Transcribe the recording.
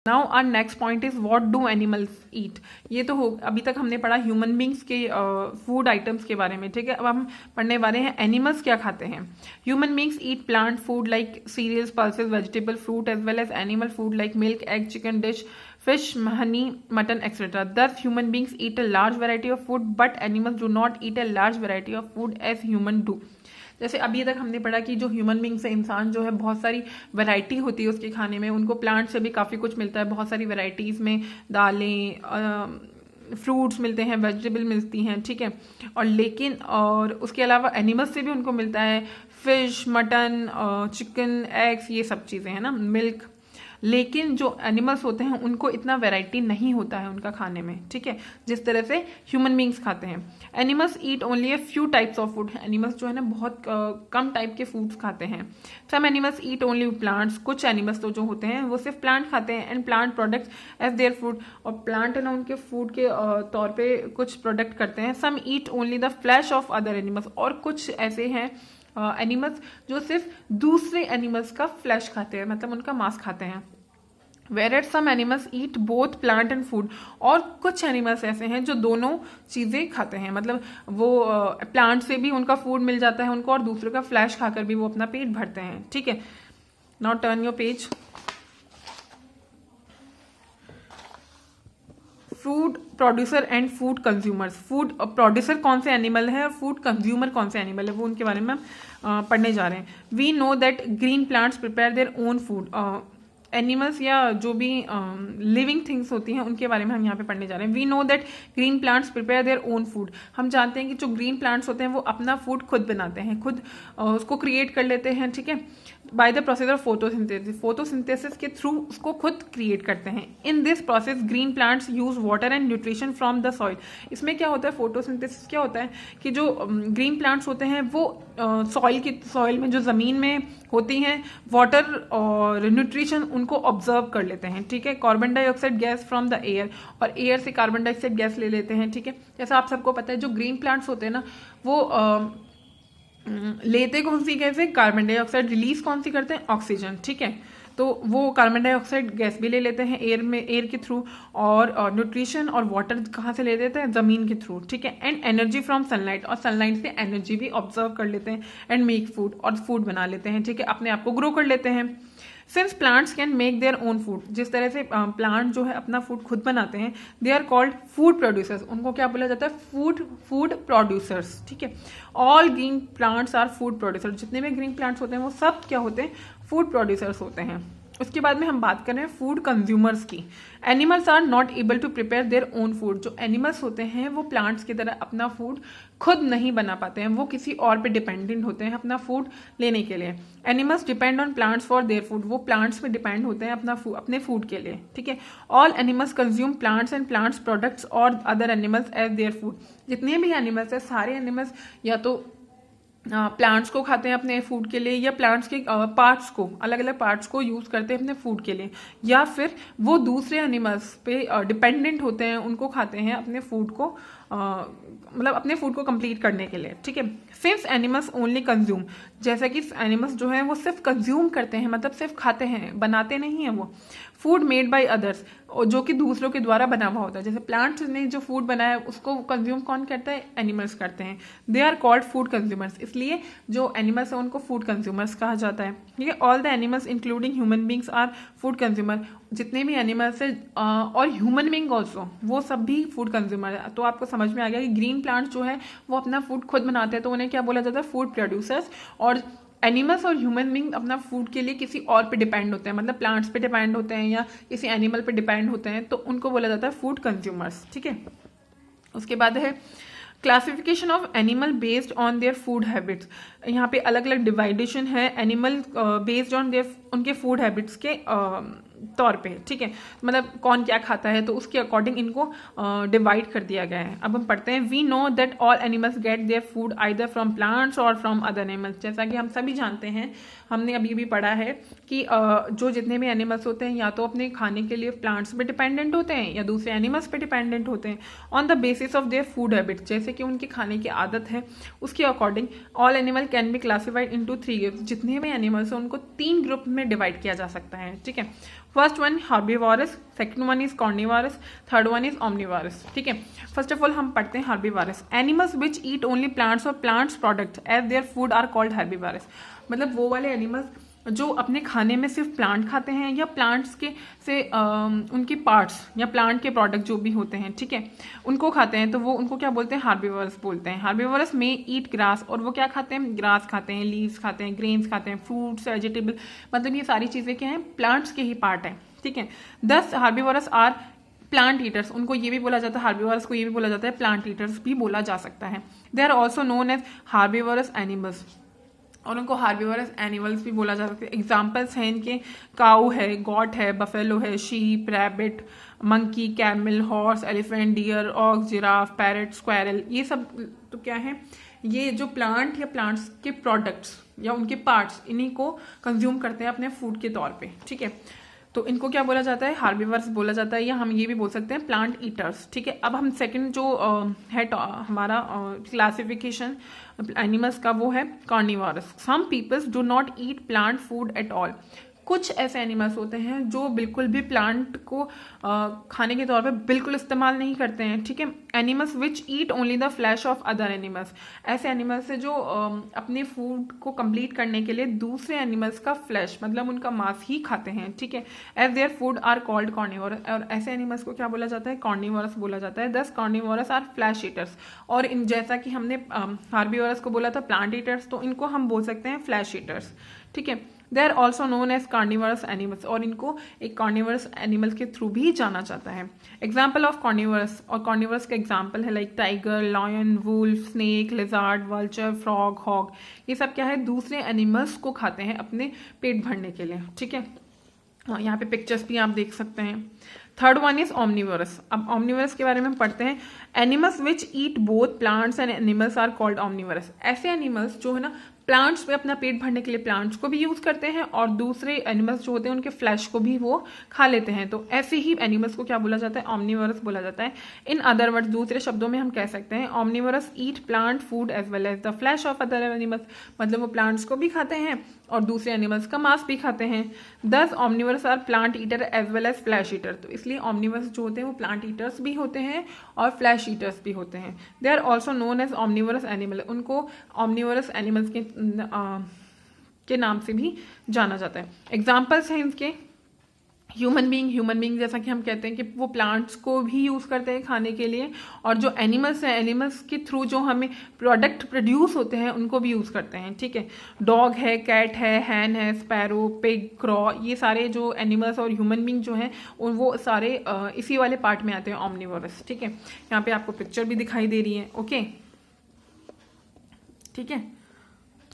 Now our next point is what do animals eat. ये तो हो, अभी तक हमने पढ़ा ह्यूमन बींग्स के फूड आइटम्स के बारे में, ठीक है। अब हम पढ़ने वाले हैं एनिमल्स क्या खाते हैं। Human beings eat plant food like cereals, pulses, vegetable, fruit as well as animal food like milk, egg, chicken dish, fish, honey, mutton, etc. Thus, human beings eat a large variety of food, but animals do not eat a large variety of food as human do. जैसे अभी तक हमने पढ़ा कि जो human beings है, इंसान जो है, बहुत सारी वैरायटी होती है उसके खाने में, उनको प्लांट से भी काफ़ी कुछ मिलता है, बहुत सारी वैरायटीज़ में दालें, फ्रूट्स मिलते हैं, वेजिटेबल मिलती हैं, ठीक है। और उसके अलावा एनिमल्स से भी उनको मिलता है फिश, मटन, चिकन, एग्स, ये सब चीज़ें हैं ना, मिल्क। लेकिन जो एनिमल्स होते हैं उनको इतना वैरायटी नहीं होता है उनका खाने में, ठीक है, जिस तरह से ह्यूमन बींग्स खाते हैं। Animals eat only a few types of food. Animals जो है ना बहुत कम टाइप के फूड्स खाते हैं। Some animals eat only plants. कुछ एनिमल्स तो जो होते हैं वो सिर्फ प्लांट खाते हैं, and plant products as their food. और प्लांट है ना उनके फूड के तौर पे कुछ प्रोडक्ट करते हैं। Some eat only the flesh of other animals. और कुछ ऐसे हैं एनिमल्स जो सिर्फ दूसरे एनिमल्स का फ्लैश खाते हैं, मतलब उनका मांस खाते हैं। Whereas some animals eat both plant and food। और कुछ एनिमल्स ऐसे हैं जो दोनों चीज़ें खाते हैं, मतलब वो प्लांट से भी उनका फूड मिल जाता है उनको, और दूसरे का फ्लैश खाकर भी वो अपना पेट भरते हैं, ठीक है। Now turn your page. Food producer and food consumers. Food producer कौन से एनिमल है और फूड कंज्यूमर कौन से एनिमल है, वो उनके बारे में हम पढ़ने जा रहे हैं। We know that green plants prepare their own food. Animals या जो भी लिविंग थिंग्स होती हैं उनके बारे में हम यहाँ पे पढ़ने जा रहे हैं। We know that green plants prepare their own food. हम जानते हैं कि जो ग्रीन प्लांट्स होते हैं वो अपना फूड खुद बनाते हैं, खुद उसको क्रिएट कर लेते हैं, ठीक है, by the process of photosynthesis. Photosynthesis के थ्रू उसको खुद क्रिएट करते हैं। In this process green plants use water and nutrition from the soil. इसमें क्या होता है, फोटोसिंथेसिस क्या होता है कि जो ग्रीन प्लांट्स होते हैं वो सॉइल में, जो ज़मीन में होती हैं, वाटर और न्यूट्रिशन उनको ऑब्जर्व कर लेते हैं, ठीक है। Carbon dioxide gas from the air, और एयर से कार्बन डाइऑक्साइड गैस ले लेते हैं, ठीक है। जैसा आप सबको पता है जो ग्रीन प्लांट्स होते हैं ना वो लेते कौन सी गैस है, कार्बन डाइऑक्साइड। रिलीज कौन सी करते हैं, ऑक्सीजन, ठीक है। तो वो कार्बन डाइऑक्साइड गैस भी ले लेते हैं एयर के थ्रू, और न्यूट्रिशन और वाटर कहाँ से ले लेते हैं, ज़मीन के थ्रू, ठीक है। एंड एनर्जी फ्रॉम सनलाइट, और सनलाइट से एनर्जी भी ऑब्जर्व कर लेते हैं, एंड मेक फूड, और फूड बना लेते हैं, ठीक है, अपने आप को ग्रो कर लेते हैं। Since plants can make their own food, जिस तरह से प्लांट जो है अपना फूड खुद बनाते हैं, they are called food producers. उनको क्या बोला जाता है, फूड प्रोड्यूसर्स, ठीक है। All green plants are food producers. जितने भी ग्रीन प्लांट्स होते हैं वो सब क्या होते हैं, फूड प्रोड्यूसर्स होते हैं। उसके बाद में हम बात कर रहे हैं फूड कंज्यूमर्स की। Animals are not able to prepare their own food. जो एनिमल्स होते हैं वो प्लांट्स की तरह अपना फूड खुद नहीं बना पाते हैं, वो किसी और पे डिपेंडेंट होते हैं अपना फूड लेने के लिए। Animals depend on plants for their food. वो प्लांट्स पे डिपेंड होते हैं अपने फूड के लिए, ठीक है। All animals consume plants and plants products और other animals as their food. जितने भी एनिमल्स हैं सारे एनिमल्स या तो प्लांट्स को खाते हैं अपने फूड के लिए, या प्लांट्स के पार्ट्स को, अलग अलग पार्ट्स को यूज़ करते हैं अपने फूड के लिए, या फिर वो दूसरे एनिमल्स पे डिपेंडेंट होते हैं, उनको खाते हैं अपने फूड को, मतलब अपने फूड को कंप्लीट करने के लिए, ठीक है। सिंस एनिमल्स ओनली कंज्यूम, जैसा कि एनिमल्स जो हैं वो सिर्फ कंज्यूम करते हैं, मतलब सिर्फ खाते हैं, बनाते नहीं हैं वो। फूड मेड बाय अदर्स, जो कि दूसरों के द्वारा बना हुआ होता है। जैसे प्लांट्स ने जो फूड बनाया उसको कंज्यूम कौन करता है, एनिमल्स करते हैं। They are called food consumers. इसलिए जो एनिमल्स हैं उनको फूड कंज्यूमर्स कहा जाता है, ठीक है। All the animals including human beings are food consumer. जितने भी एनिमल्स हैं और ह्यूमन बींग ऑल्सो, वो सब भी फूड कंज्यूमर है। तो आपको समझ में आ गया कि ग्रीन प्लांट्स जो है वो अपना फूड खुद बनाते हैं, तो उन्हें क्या बोला जाता है, फूड प्रोड्यूसर्स। और एनिमल्स और ह्यूमन बींग अपना फूड के लिए किसी और पे डिपेंड होते हैं, मतलब प्लांट्स पे डिपेंड होते हैं या किसी एनिमल पे डिपेंड होते हैं, तो उनको बोला जाता है फूड कंज्यूमर्स, ठीक है। उसके बाद है classification of animal based on their food habits. यहाँ पे अलग अलग डिवाइडेशन है एनिमल बेस्ड ऑन देयर उनके फूड हैबिट्स के तौर पे, ठीक है, मतलब कौन क्या खाता है तो उसके अकॉर्डिंग इनको डिवाइड कर दिया गया है। अब हम पढ़ते हैं। We know that all animals get their food either from plants और फ्रॉम अदर एनिमल्स। जैसा कि हम सभी जानते हैं, हमने अभी भी पढ़ा है कि जो जितने भी एनिमल्स होते हैं या तो अपने खाने के लिए प्लांट्स पे डिपेंडेंट होते हैं या दूसरे एनिमल्स पे डिपेंडेंट होते हैं on the basis of their food habits. जैसे कि उनकी खाने की आदत है उसके according all animal can be classified into 3 groups. जितने भी एनिमल्स हैं उनको 3 ग्रुप में डिवाइड किया जा सकता है, ठीक है। First one herbivorous, second one is carnivorous, third one is omnivorous. ठीक है, फर्स्ट ऑफ ऑल हम पढ़ते हैं herbivorous. Animals which eat only plants और plants product as their food are called herbivorous. मतलब वो वाले एनिमल्स जो अपने खाने में सिर्फ प्लांट खाते हैं या प्लांट्स के से उनकी पार्ट्स या प्लांट के प्रोडक्ट जो भी होते हैं, ठीक है, उनको खाते हैं, तो वो उनको क्या बोलते हैं, हार्बीवोरस बोलते हैं। हार्बीवोरस में ईट ग्रास, और वो क्या खाते हैं, ग्रास खाते हैं, लीव्स खाते हैं, ग्रेन्स खाते हैं, फ्रूट्स, वेजिटेबल, मतलब ये सारी चीज़ें क्या हैं, प्लांट्स के ही पार्ट हैं। ठीक है, 10 हार्बीवोरस आर प्लांट ईटर्स, उनको ये भी बोला जाता है, हार्बीवोरस को ये भी बोला जाता है, प्लांट ईटर्स भी बोला जा सकता है। They are also known as herbivorous animals, और उनको हार्बीवोरस एनिमल्स भी बोला जा सकता है। एग्जाम्पल्स हैं इनके, काऊ है, गॉट है, बफेलो है, sheep, rabbit, monkey, camel, horse, elephant, deer, ox, giraffe, parrot, squirrel, ये सब तो क्या है, ये जो प्लांट या प्लांट्स के प्रोडक्ट्स या उनके पार्ट्स, इन्हीं को कंज्यूम करते हैं अपने फूड के तौर पे। ठीक है, तो इनको क्या बोला जाता है, हार्बीवर्स बोला जाता है, या हम ये भी बोल सकते हैं प्लांट ईटर्स। ठीक है, अब हम सेकंड जो है हमारा क्लासिफिकेशन एनिमल्स का, वो है carnivorous. Some peoples do not eat plant food at all. कुछ ऐसे एनिमल्स होते हैं जो बिल्कुल भी प्लांट को खाने के तौर पे बिल्कुल इस्तेमाल नहीं करते हैं। ठीक है, animals which eat only the flesh of other animals, ऐसे एनिमल्स है जो अपने फूड को कंप्लीट करने के लिए दूसरे एनिमल्स का फ्लैश, मतलब उनका मांस ही खाते हैं। ठीक है, as their food are called carnivorous, और ऐसे एनिमल्स को क्या बोला जाता है, कार्निवोरस बोला जाता है। 10 कार्निवोरस आर फ्लैश ईटर्स, और इन जैसा कि हमने हार्बीवोरस को बोला था प्लांट ईटर्स, तो इनको हम बोल सकते हैं फ्लैश ईटर्स। ठीक है, they are also known as carnivorous animals, और इनको एक कार्निवरस एनिमल्स के थ्रू भी जाना जाता है। एग्जाम्पल ऑफ कार्निवरस, और कार्निवरस का एग्जाम्पल है like tiger, lion, wolf, snake, lizard, vulture, frog, hog, ये सब क्या है, दूसरे एनिमल्स को खाते हैं अपने पेट भरने के लिए। ठीक है, हाँ, यहाँ पे पिक्चर्स भी आप देख सकते हैं। Third one is omnivorous. अब ओमनिवोरस के बारे में हम पढ़ते हैं। Animals which eat both plants and animals are called omnivorous. ऐसे एनिमल्स जो है ना प्लांट्स पे अपना पेट भरने के लिए प्लांट्स को भी यूज करते हैं, और दूसरे एनिमल्स जो होते हैं उनके फ्लैश को भी वो खा लेते हैं, तो ऐसे ही एनिमल्स को क्या बोला जाता है, ओमनिवोरस बोला जाता है। इन अदर वर्ड्स, दूसरे शब्दों में हम कह सकते हैं omnivorous eat plant food as well as the flesh of other animals, मतलब वो प्लांट्स को भी खाते हैं और दूसरे एनिमल्स का मांस भी खाते हैं। 10 omnivorous are plant eater as well as flesh eater, तो इसलिए ओमनिवोरस जो होते हैं वो प्लांट ईटर्स भी होते हैं और फ्लैश ईटर्स भी होते हैं। They are also known as omnivorous animal, उनको ओमनिवोरस एनिमल्स के नाम से भी जाना जाता है। एग्जाम्पल्स हैं इनके, ह्यूमन बीइंग जैसा कि हम कहते हैं कि वो प्लांट्स को भी यूज़ करते हैं खाने के लिए, और जो एनिमल्स हैं एनिमल्स के थ्रू जो हमें प्रोडक्ट प्रोड्यूस होते हैं उनको भी यूज़ करते हैं। ठीक है, डॉग है, कैट है, हैन है, स्पैरो, पिग, क्रॉ, ये सारे जो एनिमल्स और ह्यूमन बीइंग जो हैं वो सारे इसी वाले पार्ट में आते हैं, ओमनिवोरस। ठीक है, यहाँ पे आपको पिक्चर भी दिखाई दे रही है। ओके, ठीक है।